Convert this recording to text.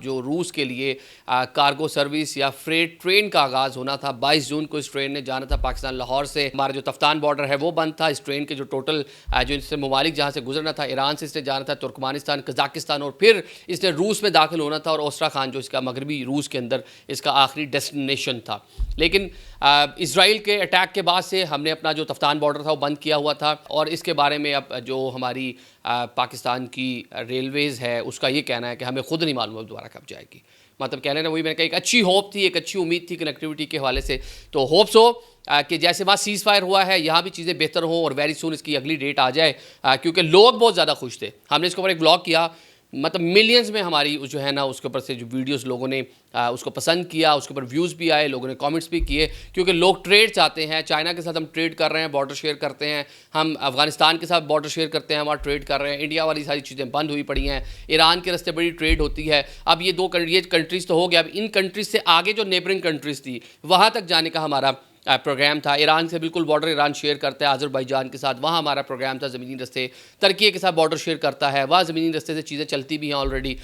جو روس کے لیے کارگو سروس یا فریٹ ٹرین کا آغاز ہونا تھا 22 جون کو اس ٹرین نے جانا تھا پاکستان لاہور سے. ہمارا جو تفتان بارڈر ہے وہ بند تھا. اس ٹرین کے جو ٹوٹل جو اس سے ممالک جہاں سے گزرنا تھا، ایران سے اس نے جانا تھا، ترکمانستان، قزاقستان، اور پھر اس نے روس میں داخل ہونا تھا، اور اوسٹراخان جو اس کا مغربی روس کے اندر اس کا آخری ڈیسٹینیشن تھا. لیکن اسرائیل کے اٹیک کے بعد سے ہم نے اپنا جو تفتان بارڈر تھا وہ بند کیا ہوا تھا، اور اس کے بارے میں اب جو ہماری پاکستان کی ریلویز ہے اس کا یہ کہنا ہے کہ ہمیں خود نہیں معلوم دوبارہ کب جائے گی. مطلب کہہ لینا وہی میں نے کہا ایک اچھی ہوپ تھی، ایک اچھی امید تھی کنیکٹیوٹی کے حوالے سے. تو ہوپس ہو کہ جیسے وہاں سیز فائر ہوا ہے یہاں بھی چیزیں بہتر ہوں اور ویری سون اس کی اگلی ڈیٹ آ جائے، کیونکہ لوگ بہت زیادہ خوش تھے. ہم نے اس کے اوپر ایک بلاگ کیا، مطلب ملینز میں ہماری جو ہے نا اس کے اوپر سے جو ویڈیوز لوگوں نے اس کو پسند کیا، اس کے اوپر ویوز بھی آئے، لوگوں نے کامنٹس بھی کیے، کیونکہ لوگ ٹریڈ چاہتے ہیں. چائنا کے ساتھ ہم ٹریڈ کر رہے ہیں، بارڈر شیئر کرتے ہیں، ہم افغانستان کے ساتھ بارڈر شیئر کرتے ہیں، وہاں ٹریڈ کر رہے ہیں. انڈیا والی ساری چیزیں بند ہوئی پڑی ہیں، ایران کے راستے بڑی ٹریڈ ہوتی ہے. اب یہ یہ کنٹریز تو ہو گیا، اب ان کنٹریز سے آگے جو نیبرنگ کنٹریز تھی وہاں تک جانے کا ہمارا پروگرام تھا. ایران سے بالکل بارڈر ایران شیئر کرتا ہے آذربائیجان کے ساتھ، وہاں ہمارا پروگرام تھا زمینی رستے. ترکی کے ساتھ بارڈر شیئر کرتا ہے، وہاں زمینی رستے سے چیزیں چلتی بھی ہیں آلریڈی.